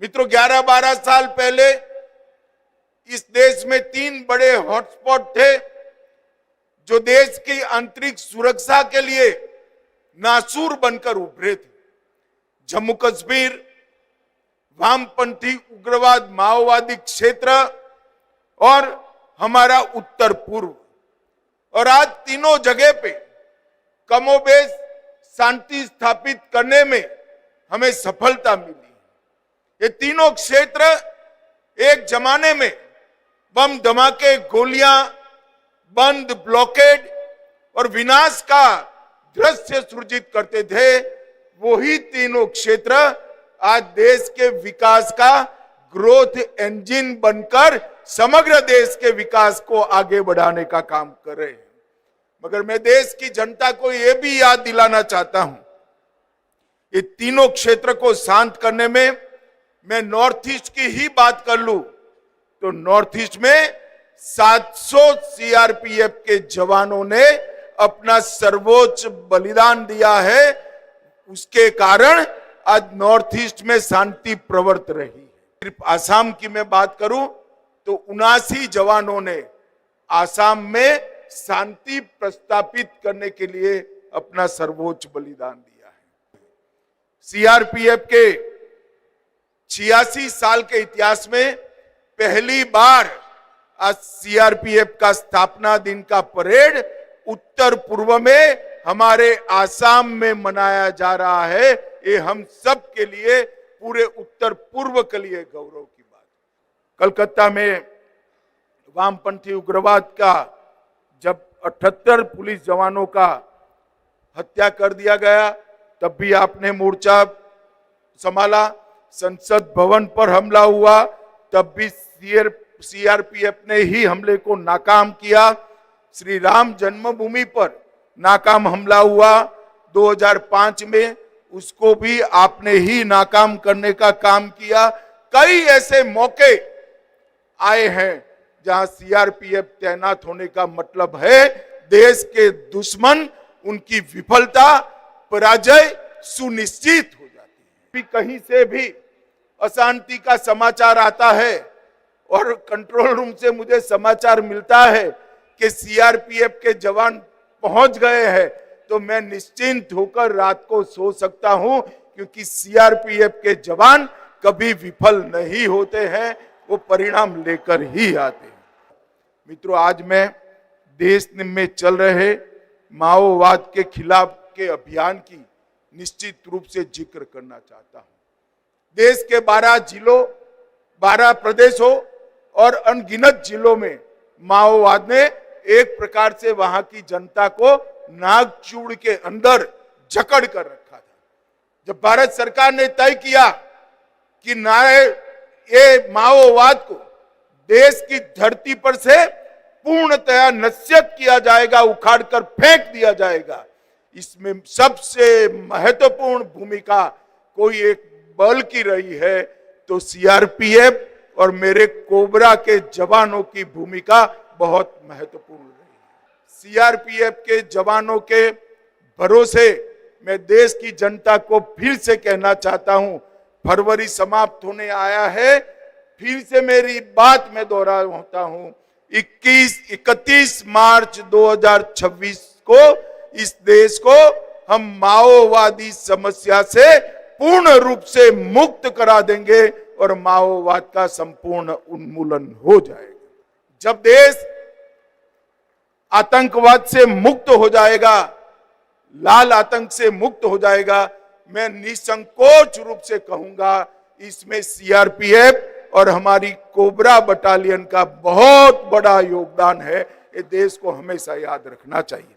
मित्रों, 11-12 साल पहले इस देश में 3 बड़े हॉटस्पॉट थे जो देश की आंतरिक सुरक्षा के लिए नासूर बनकर उभरे थे। जम्मू कश्मीर, वामपंथी उग्रवाद माओवादी क्षेत्र और हमारा उत्तर पूर्व। और आज तीनों जगह पे कमोबेश शांति स्थापित करने में हमें सफलता मिली। ये तीनों क्षेत्र एक जमाने में बम धमाके, गोलियां, बंद, ब्लॉकेड और विनाश का दृश्य सृजित करते थे। वही तीनों क्षेत्र आज देश के विकास का ग्रोथ इंजन बनकर समग्र देश के विकास को आगे बढ़ाने का काम कर रहे हैं। मगर मैं देश की जनता को यह भी याद दिलाना चाहता हूं, ये तीनों क्षेत्र को शांत करने में मैं नॉर्थ ईस्ट की ही बात कर लूं तो नॉर्थ ईस्ट में 700 सीआरपीएफ के जवानों ने अपना सर्वोच्च बलिदान दिया है। उसके कारण आज नॉर्थ ईस्ट में शांति प्रवर्त रही है। सिर्फ आसाम की मैं बात करूं तो 79 जवानों ने आसाम में शांति प्रस्तापित करने के लिए अपना सर्वोच्च बलिदान दिया है। सीआरपीएफ के 86 साल के इतिहास में पहली बार आज सीआरपीएफ का स्थापना दिन का परेड उत्तर पूर्व में हमारे आसाम में मनाया जा रहा है। ये हम सब के लिए, पूरे उत्तर पूर्व के लिए गौरव की बात। कलकत्ता में वामपंथी उग्रवाद का जब 78 पुलिस जवानों का हत्या कर दिया गया, तब भी आपने मोर्चा संभाला। संसद भवन पर हमला हुआ, तब भी सीआरपीएफ ने ही हमले को नाकाम किया। श्री राम जन्मभूमि पर नाकाम हमला हुआ 2005 में, उसको भी आपने ही नाकाम करने का काम किया। कई ऐसे मौके आए हैं जहां सीआरपीएफ तैनात होने का मतलब है देश के दुश्मन, उनकी विफलता, पराजय सुनिश्चित हो जाती है। कहीं से भी अशांति का समाचार आता है और कंट्रोल रूम से मुझे समाचार मिलता है कि सीआरपीएफ के जवान पहुंच गए हैं, तो मैं निश्चिंत होकर रात को सो सकता हूं, क्योंकि सीआरपीएफ के जवान कभी विफल नहीं होते हैं, वो परिणाम लेकर ही आते हैं। मित्रों, आज मैं देश में चल रहे माओवाद के खिलाफ के अभियान की निश्चित रूप से जिक्र करना चाहता हूं। देश के 12 जिलों, 12 प्रदेशों और अनगिनत जिलों में माओवाद ने एक प्रकार से वहां की जनता को नागचूड़ के अंदर जकड़ कर रखा था। जब भारत सरकार ने तय किया कि ये माओवाद को देश की धरती पर से पूर्णतया नस्यत किया जाएगा, उखाड़कर फेंक दिया जाएगा, इसमें सबसे महत्वपूर्ण भूमिका कोई एक बल की रही है तो सीआरपीएफ और मेरे कोबरा के जवानों की भूमिका बहुत महत्वपूर्ण रही है। सीआरपीएफ के जवानों के भरोसे मैं देश की जनता को फिर से कहना चाहता हूं, फरवरी समाप्त होने आया है, फिर से मेरी बात में दोहराता हूं, 31 मार्च 2026 को इस देश को हम माओवादी समस्या से पूर्ण रूप से मुक्त करा देंगे और माओवाद का संपूर्ण उन्मूलन हो जाएगा। जब देश आतंकवाद से मुक्त हो जाएगा, लाल आतंक से मुक्त हो जाएगा, मैं निसंकोच रूप से कहूंगा इसमें सीआरपीएफ और हमारी कोबरा बटालियन का बहुत बड़ा योगदान है। ये देश को हमेशा याद रखना चाहिए।